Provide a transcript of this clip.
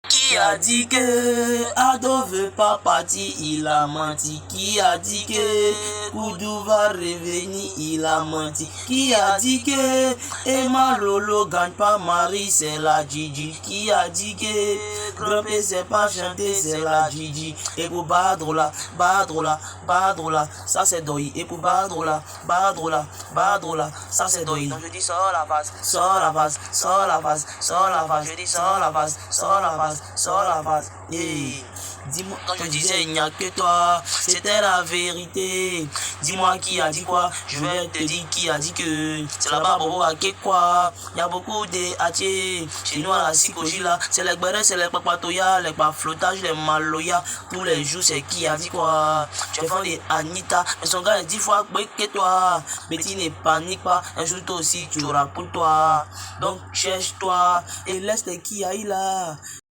Qui a dit que Ado veut pas partir, il a menti. Qui a dit que Koudou va revenir, il a menti. Qui a dit que Emma Lolo gagne pas Marie, c'est la Gigi. Qui a dit que Grand-père c'est pas chanter, c'est la Gigi. Et pour Badrola, Badrola, Badrola, ça c'est Doi. Et pour Badrola, Badrola, Badrola, ça c'est Doi. Donc je dis sors la vase, sors la vase, sors la vase, sors la vase. Je dis sors la vase, sors la vase. Sors la vase. Hey. Dis-moi, quand je disais il n'y a que toi, c'était la vérité. Dis-moi qui a dit quoi, je vais te dire qui a dit que c'est là-bas Bobo à quoi. Il y a beaucoup de hatiers. Chez nous à la psychologie là, c'est les gbérés, c'est les papatoya, les flottage, les maloya. Tous les jours c'est qui a dit quoi. Tu es fan de Anita, mais son gars est 10 fois que toi. Betty ne panique pas, un jour toi aussi tu auras pour toi. Donc cherche-toi et laisse les qui aillent là.